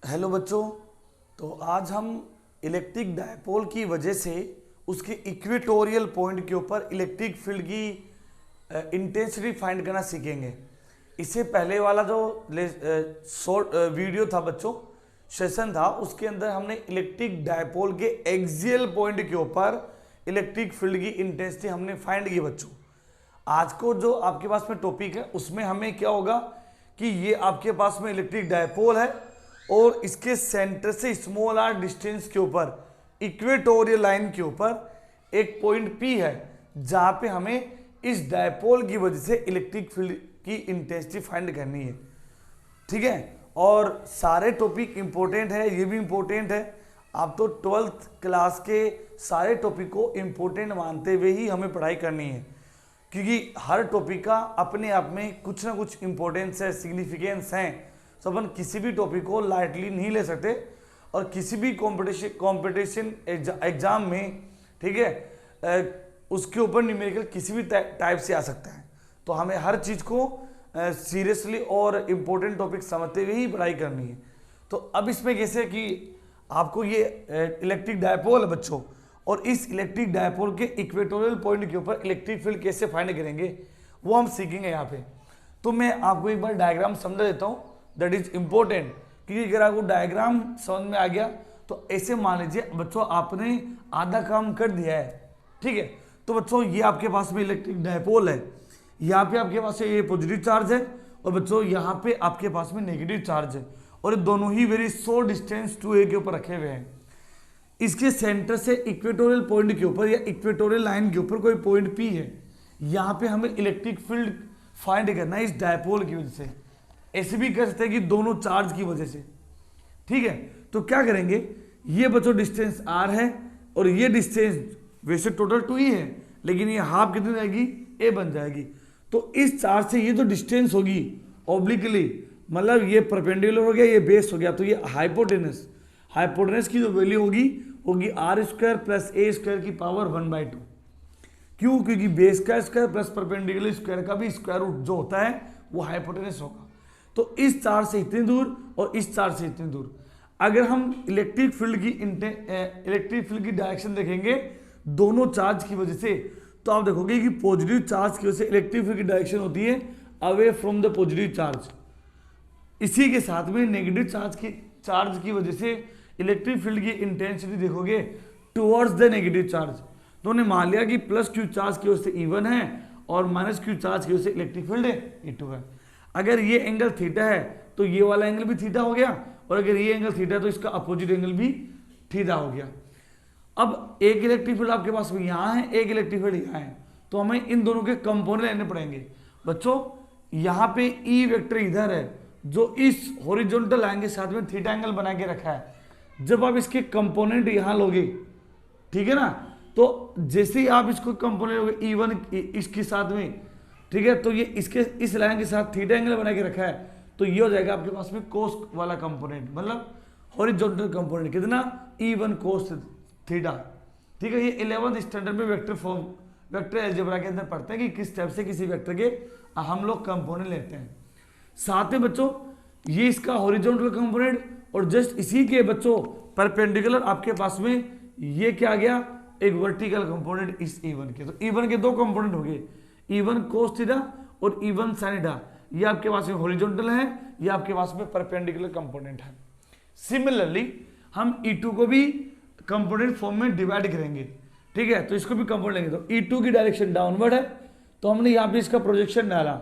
Hello बच्चों। तो आज हम इलेक्ट्रिक डायपोल की वजह से उसके इक्वेटोरियल पॉइंट के ऊपर इलेक्ट्रिक फील्ड की इंटेंसिटी फाइंड करना सीखेंगे। इससे पहले वाला जो शॉर्ट वीडियो था बच्चों, सेशन था, उसके अंदर हमने इलेक्ट्रिक डायपोल के एक्सियल पॉइंट के ऊपर इलेक्ट्रिक फील्ड की इंटेंसिटी हमने फाइंड की बच्चों। आज को जो आपके पास में टॉपिक है उसमें हमें क्या होगा कि ये आपके पास में इलेक्ट्रिक डायपोल है और इसके सेंटर से स्मॉल आर डिस्टेंस के ऊपर इक्वेटोरियल लाइन के ऊपर एक पॉइंट P है जहां पे हमें इस डायपोल की वजह से इलेक्ट्रिक फील्ड की इंटेंसिटी फाइंड करनी है। ठीक है, और सारे टॉपिक इंपॉर्टेंट है, ये भी इंपॉर्टेंट है। आप तो 12th क्लास के सारे टॉपिक को इंपॉर्टेंट मानते हुए ही हमें पढ़ाई करनी है, क्योंकि हर टॉपिक का अपने आप में कुछ ना कुछ इंपॉर्टेंस है, सिग्निफिकेंस है। तो अपन किसी भी टॉपिक को लाइटली नहीं ले सकते और किसी भी कंपटीशन एग्जाम में, ठीक है, उसके ऊपर न्यूमेरिकल किसी भी टाइप से आ सकता है। तो हमें हर चीज़ को सीरियसली और इम्पोर्टेंट टॉपिक समझते हुए ही पढ़ाई करनी है। तो अब इसमें कैसे कि आपको ये इलेक्ट्रिक डायपोल है बच्चों, और इस इलेक्ट्रिक डायपोल के इक्वेटोरियल पॉइंट के ऊपर इलेक्ट्रिक फील्ड कैसे फाइंड करेंगे वो हम सीखेंगे यहाँ पे। तो मैं आपको एक बार डायग्राम समझा देता हूँ, दैट इज इम्पोर्टेंट, क्योंकि अगर आपको डायग्राम समझ में आ गया तो ऐसे मान लीजिए बच्चों आपने आधा काम कर दिया है। ठीक है, तो बच्चों ये आपके पास में इलेक्ट्रिक डायपोल है, यहाँ पे आपके पास ये पॉजिटिव चार्ज है और बच्चों यहाँ पे आपके पास में नेगेटिव चार्ज है, और ये दोनों ही वेरी शॉर्ट डिस्टेंस 2a के ऊपर रखे हुए हैं। इसके सेंटर से इक्वेटोरियल पॉइंट के ऊपर या इक्वेटोरियल लाइन के ऊपर कोई पॉइंट P है, यहाँ पे हमें इलेक्ट्रिक फील्ड फाइंड करना है इस डायपोल की वजह से। ऐसे भी कर सकते हैं कि दोनों चार्ज की वजह से। ठीक है, तो क्या करेंगे, ये बच्चों डिस्टेंस r है और ये डिस्टेंस वैसे टोटल 2 ही है, लेकिन ये हाफ कितनी रहेगी, a बन जाएगी। तो इस चार्ज से ये जो डिस्टेंस होगी ऑब्लिकली, मतलब ये परपेंडिकुलर हो गया, ये बेस हो गया, तो ये हाइपोटेनस की जो वैल्यू होगी r² प्लस a² की पावर 1/2। क्यों? क्योंकि बेस का स्क्वायर प्लस परपेंडिकुलर स्क्वायर का भी स्क्वायर रूट जो होता है वो हाइपोटेनस होगा। तो इस चार्ज से इतनी दूर और इस चार्ज से इतनी दूर, अगर हम इलेक्ट्रिक फील्ड की डायरेक्शन देखेंगे दोनों चार्ज की वजह से, तो आप देखोगे कि पॉजिटिव चार्ज की वजह से इलेक्ट्रिक फील्ड की डायरेक्शन होती है away from the positive charge. इसी के साथ में नेगेटिव चार्ज की वजह से इलेक्ट्रिक फील्ड की इंटेंसिटी देखोगे टुवर्ड्स द नेगेटिव चार्ज। तो उन्होंने मान लिया कि प्लस Q चार्ज की वजह से E1 है और माइनस Q चार्ज की वजह से इलेक्ट्रिक फील्ड E2 है। अगर ये एंगल थीटा है तो ये वाला एंगल भी थीटा हो गया, और अगर ये एंगल थीटा है तो इसका अपोजिट एंगल भी थीटा हो गया। अब एक इलेक्ट्रिक फील्ड आपके पास में यहाँ है, एक इलेक्ट्रिक फील्ड यहाँ है, तो हमें इन दोनों के कंपोनेंट लेने पड़ेंगे। बच्चों यहाँ पे E वेक्टर इधर है जो इस हॉरिजॉन्टल लाइन के साथ में थीटा एंगल बना के रखा है। जब आप इसके कंपोनेंट यहाँ लोगे, ठीक है ना, तो जैसे ही आप इसको कंपोनेंट लोगे E1 इसके साथ में, ठीक है, तो ये इसके इस लाइन के साथ थीटा एंगल बना के रखा है, तो ये हो जाएगा आपके पास में कोस वाला कंपोनेंट, मतलब हॉरिजॉन्टल कंपोनेंट कितना, E1 कोस थीटा। ठीक है, ये 11th स्टैंडर्ड में वेक्टर अलजेब्रा के अंदर पढ़ते हैं कि किस टाइप से किसी वेक्टर के हम लोग कंपोनेंट लेते हैं। साथ में बच्चों ये इसका हॉरिजॉन्टल कंपोनेंट, और जस्ट इसी के बच्चों परपेंडिकुलर आपके पास में ये क्या आ गया, एक वर्टिकल कंपोनेंट इस E1 के। तो E1 के दो कंपोनेंट हो गए, E1 cos थीटा और E1 sin थीटा। ये आपके पास में हॉरिजॉन्टल है, ये आपके पास में परपेंडिकुलर कंपोनेंट है। सिमिलरली हम E2 को भी कंपोनेंट फॉर्म में डिवाइड करेंगे। ठीक है, तो इसको भी कंपोनेंट लेंगे। तो E2 की डायरेक्शन डाउनवर्ड है, तो हमने यहाँ पे इसका प्रोजेक्शन डाला,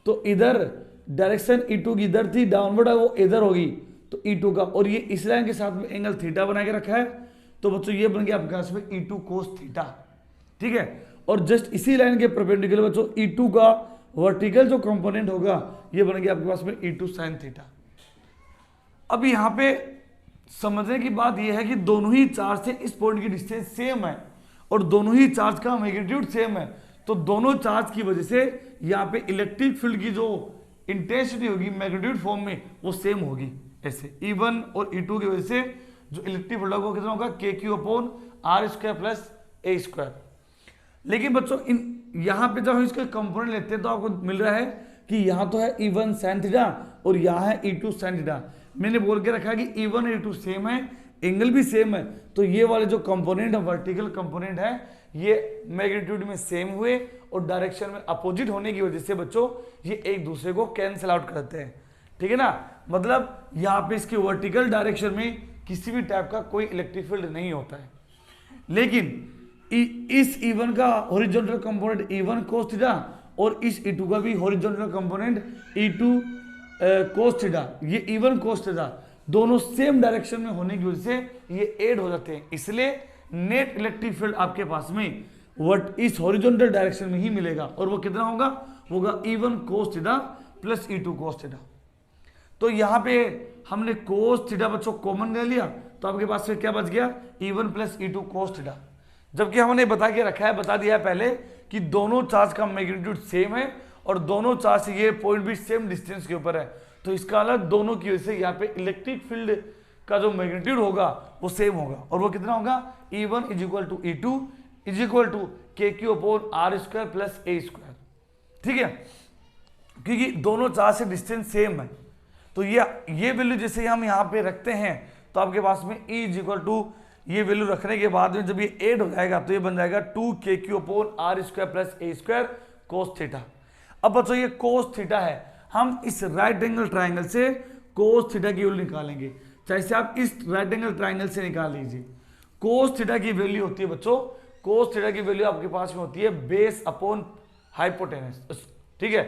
तो इधर डायरेक्शन E2 की इधर थी, डाउनवर्ड है, वो इधर होगी, तो E2 का, और ये इस लाइन के साथ में एंगल थीटा बना के रखा है, तो बच्चों ये बन गया आपके पास में E2 cos थीटा। ठीक है, और जस्ट इसी लाइन के परपेंडिकुलर बच्चों E2 का वर्टिकल जो कंपोनेंट होगा ये बन गया आपके पास में E2 sin थीटा। अब यहाँ पे समझने की बात यह है कि दोनों ही चार्ज से इस पॉइंट की डिस्टेंस सेम है और दोनों ही चार्ज का मैग्नीट्यूड सेम है, तो दोनों चार्ज की वजह से यहाँ पे इलेक्ट्रिक फील्ड की जो इंटेंसिटी होगी मैग्नीट्यूड फॉर्म में वो सेम होगी। ऐसे E1 और E2 की वजह से जो इलेक्ट्रिक फील्ड होगा कितना होगा, KQ/r² प्लस a²। लेकिन बच्चों यहाँ पे जब हम इसके कंपोनेंट लेते हैं तो आपको मिल रहा है कि यहाँ तो है E1 sin थीटा और यहाँ है E2 sin थीटा, मैंने बोल के रखा कि E1 E2 सेम है, एंगल भी सेम है, तो ये वाले जो कंपोनेंट है वर्टिकल कंपोनेंट है ये मैग्नीट्यूड में सेम हुए और डायरेक्शन में अपोजिट होने की वजह से बच्चों ये एक दूसरे को कैंसिल आउट करते हैं। ठीक है ना, मतलब यहाँ पे इसके वर्टिकल डायरेक्शन में किसी भी टाइप का कोई इलेक्ट्रिक फील्ड नहीं होता है। लेकिन इस E1 का horizontal component E1 cos theta और इस E2 का भी horizontal component E2 cos theta, ये E1 cos थीटा दोनों सेम डायरेक्शन में होने की वजह से ये ऐड हो जाते हैं, इसलिए नेट इलेक्ट्रिक फील्ड आपके पास में इस हॉरिजॉन्टल डायरेक्शन में ही मिलेगा और वो कितना होगा, होगा E1 cos theta plus E2 cos theta. तो यहाँ पे हमने cos थीटा बच्चों कॉमन ले लिया, तो आपके पास में क्या बच गया, E1 plus E2 cos theta. जबकि हमने बता के रखा है, बता दिया है पहले कि दोनों चार्ज का मैग्नीट्यूड सेम है और दोनों चार्ज से ये पॉइंट भी सेम डिस्टेंस के ऊपर है, तो इसका अलग दोनों की वजह से यहाँ पे इलेक्ट्रिक फील्ड का जो मैग्नीट्यूड होगा वो सेम होगा और वो कितना होगा, E1 is equal to E2 is equal to KQ upon R square plus A square. ठीक है, क्योंकि दोनों चार्ज से डिस्टेंस सेम है, तो ये वैल्यू जैसे हम यहाँ पे रखते हैं तो आपके पास में E इज इक्वल टू ये वैल्यू रखने के बाद में जब ये ऐड हो जाएगा तो ये बन जाएगा 2KQ upon R square plus A square cos theta. अब बच्चों ये कोस थीटा है, हम इस राइट एंगल ट्राइंगल से कोस थीटा की वैल्यू निकालेंगे, चाहे से आप इस राइट एंगल ट्राइंगल से निकाल लीजिए। कोस थीटा की वैल्यू होती है बच्चों, कोस थीटा की वैल्यू आपके पास में होती है बेस अपॉन हाइपोटेनस। ठीक है,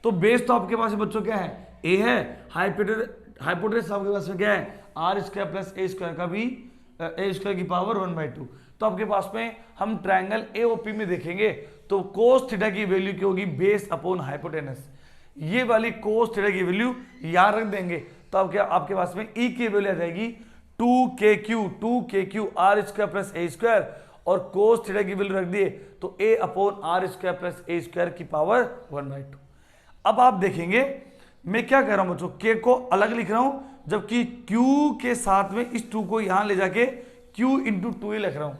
तो बेस तो आपके पास बच्चों क्या है, A है, हाइपोटेनस आपके पास में क्या है, R square plus A square का भी A स्क्वायर की पावर 1/2। तो आपके पास में हम ट्राइंगल AOP में देखेंगे तो कोस थीटा की वैल्यू क्या होगी, बेस अपॉन हाइपोटेनस। ये वाली कोस थीटा की वैल्यू यहाँ रख देंगे तो आपके पास में E की वैल्यू आ जाएगी 2KQ R square plus A square और कोस थीटा की वैल्यू रख दिए तो A upon R square plus A square की पावर 1/2। अब आप देखेंगे मैं क्या कर रहा हूं बच्चों, K को अलग लिख रहा हूं जबकि Q के साथ में इस 2 को यहां ले जाके Q इंटू 2 लिख रहा हूं।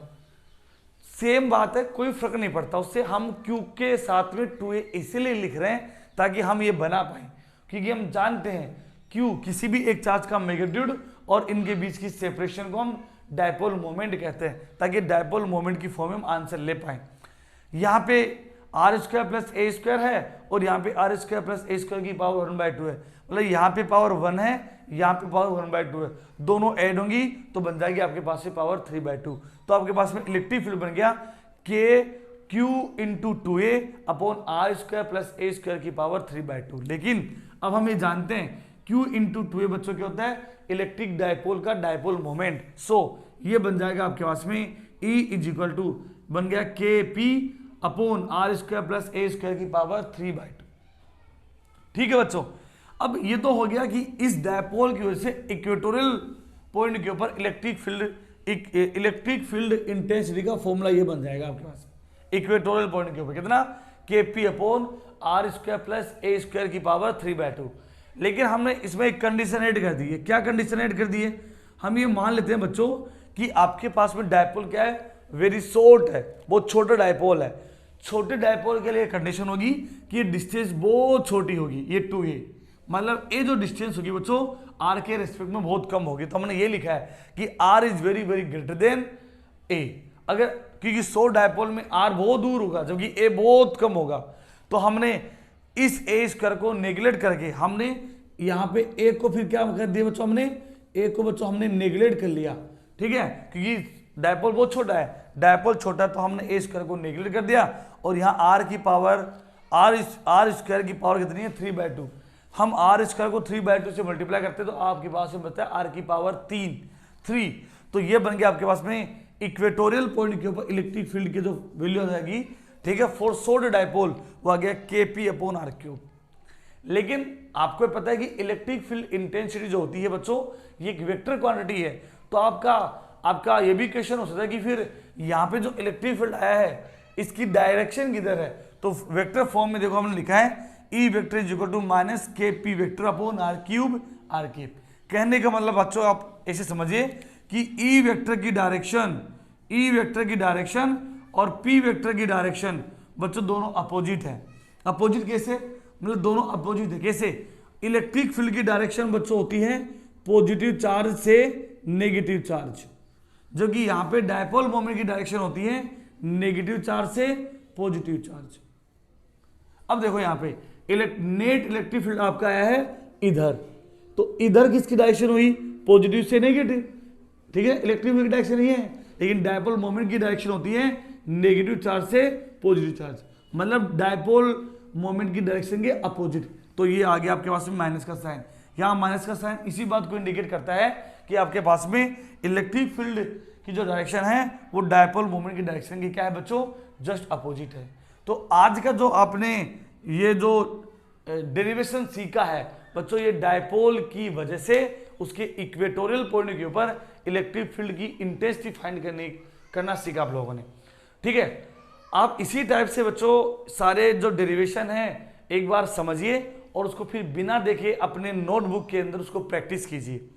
सेम बात है, कोई फर्क नहीं पड़ता उससे, हम Q के साथ में 2a इसीलिए लिख रहे हैं ताकि हम ये बना पाए, क्योंकि हम जानते हैं Q किसी भी एक चार्ज का मैग्नीट्यूड और इनके बीच की सेपरेशन को हम डायपोल मोमेंट कहते हैं, ताकि डायपोल मोमेंट की फॉर्म में हम आंसर ले पाए। यहाँ पे R square plus A square है और यहाँ पे R square plus A square की पावर 1/2 है, मतलब यहाँ पे पावर 1 है, यहाँ पे पावर 1/2 है, दोनों ऐड होंगी तो बन जाएगी आपके पास में पावर 3/2। तो आपके पास में इलेक्ट्रिक फील्ड बन गया KQ into 2a upon R square plus A square की पावर 3/2। लेकिन अब हम ये जानते हैं Q इंटू 2a बच्चों क्या होता है, इलेक्ट्रिक डायपोल का डायपोल मोमेंट। सो ये बन जाएगा आपके पास में E इज इक्वल टू बन गया KP upon R square plus A square की पावर 3/2। ठीक है बच्चों, अब ये तो हो गया कि इस डायपोल की वजह से इक्वेटोरियल पॉइंट के ऊपर इलेक्ट्रिक फील्ड इंटेंसिटी का फॉर्मूला ये बन जाएगा आपके पास इक्वेटोरियल पॉइंट के ऊपर कितना, KP upon R square plus A square की पावर 3/2। लेकिन हमने इसमें एक कंडीशन ऐड कर दी है। क्या कंडीशन ऐड कर दी है, हम ये मान लेते हैं बच्चों कि आपके पास में डायपोल क्या है, वेरी शॉर्ट है, बहुत छोटा डायपोल है। छोटे डायपोल के लिए कंडीशन होगी कि ये डिस्टेंस बहुत छोटी होगी, ये 2a, मतलब ये जो डिस्टेंस होगी बच्चों R के रेस्पेक्ट में बहुत कम होगी। तो हमने ये लिखा है कि R is very very greater than A, अगर क्योंकि 100 डायपोल में R बहुत दूर होगा जबकि A बहुत कम होगा, तो हमने इस A स्क्वायर को नेग्लेक्ट करके हमने यहाँ पे A को फिर क्या कर दिया बच्चों, हमने A को बच्चों हमने नेग्लेक्ट कर लिया। ठीक है, क्योंकि डायपोल बहुत छोटा है, डायपोल छोटा तो हमने A स्क्वायर को नेग्लेक्ट कर दिया और यहाँ R की पावर R स्क्वायर की पावर कितनी है 3/2। हम R स्क्वायर को 3/2 से मल्टीप्लाई करते तो आपके पास में बचता है R की पावर 3। तो ये बन गया आपके पास में इक्वेटोरियल पॉइंट के ऊपर इलेक्ट्रिक फील्ड की जो वैल्यू आ जाएगी, ठीक है, फॉर शॉर्ट डायपोल वो आ गया KP अपॉन R3। लेकिन आपको पता है कि इलेक्ट्रिक फील्ड इंटेंसिटी जो होती है बच्चों ये एक वेक्टर क्वांटिटी है, तो आपका ये भी क्वेश्चन हो सकता है कि फिर यहाँ पे जो इलेक्ट्रिक फील्ड आया है इसकी डायरेक्शन किधर है, तो वेक्टर फॉर्म में देखो हमने लिखा है E vector is equal to minus KP vector upon R3 R3। कहने का मतलब बच्चों आप ऐसे समझिए कि E वेक्टर की डायरेक्शन और P वेक्टर की डायरेक्शन बच्चों दोनों अपोजिट है। अपोजिट कैसे, मतलब दोनों अपोजिट है कैसे, इलेक्ट्रिक फील्ड की डायरेक्शन बच्चों होती है पॉजिटिव चार्ज से नेगेटिव चार्ज, जो कि यहां पे डायपोल मोमेंट की डायरेक्शन होती है नेगेटिव चार्ज से पॉजिटिव चार्ज। अब देखो यहां पे नेट इलेक्ट्रिक फील्ड आपका आया है इधर, तो इधर किसकी डायरेक्शन हुई, पॉजिटिव से नेगेटिव, ठीक है, इलेक्ट्रिक फील्ड की डायरेक्शन नहीं है, लेकिन डायपोल मोमेंट की डायरेक्शन होती है नेगेटिव चार्ज से पॉजिटिव चार्ज, मतलब डायपोल मोमेंट की डायरेक्शन के अपोजिट। तो ये आ गया आपके पास में माइनस का साइन, यहाँ माइनस का साइन इसी बात को इंडिकेट करता है कि आपके पास में इलेक्ट्रिक फील्ड की जो डायरेक्शन है वो डायपोल मोमेंट की डायरेक्शन की क्या है बच्चों, जस्ट अपोजिट है। तो आज का जो आपने ये जो डेरिवेशन सीखा है बच्चों, ये डायपोल की वजह से उसके इक्वेटोरियल पॉइंट के ऊपर इलेक्ट्रिक फील्ड की इंटेंसिटी फाइंड करना सीखा आप लोगों ने, ठीक है। आप इसी टाइप से बच्चों सारे जो डेरिवेशन है एक बार समझिए और उसको फिर बिना देखे अपने नोटबुक के अंदर उसको प्रैक्टिस कीजिए।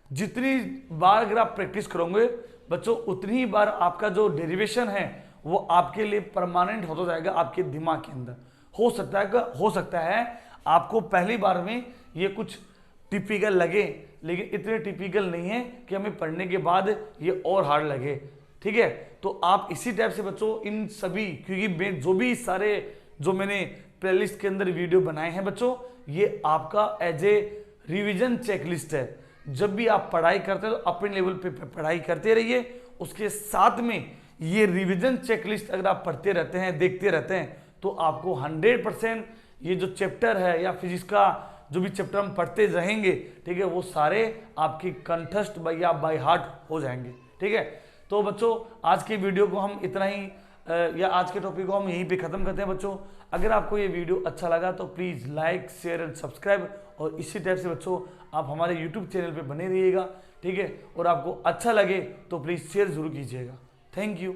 जितनी बार अगर आप प्रैक्टिस करोगे बच्चों, उतनी ही बार आपका जो डेरिवेशन है वो आपके लिए परमानेंट होता जाएगा आपके दिमाग के अंदर। हो सकता है आपको पहली बार में ये कुछ टिपिकल लगे, लेकिन इतने टिपिकल नहीं है कि हमें पढ़ने के बाद ये और हार्ड लगे, ठीक है। तो आप इसी टाइप से बच्चों इन सभी, क्योंकि जो भी सारे जो मैंने प्लेलिस्ट के अंदर वीडियो बनाए हैं बच्चों, ये आपका एज ए रिवीजन चेकलिस्ट है। जब भी आप पढ़ाई करते हैं तो अपने लेवल पे पढ़ाई करते रहिए, उसके साथ में ये रिवीजन चेकलिस्ट अगर आप पढ़ते रहते हैं, देखते रहते हैं, तो आपको 100% ये जो चैप्टर है या फिजिक्स का जो भी चैप्टर हम पढ़ते रहेंगे, ठीक है, वो सारे आपके कंठस्थ या बाय हार्ट हो जाएंगे, ठीक है। तो बच्चों आज की वीडियो को हम इतना ही या आज के टॉपिक को हम यहीं पे खत्म करते हैं बच्चों। अगर आपको ये वीडियो अच्छा लगा तो please like share and subscribe, और इसी टाइप से बच्चों आप हमारे यूट्यूब चैनल पे बने रहिएगा, ठीक है। और आपको अच्छा लगे तो प्लीज़ शेयर जरूर कीजिएगा। Thank you.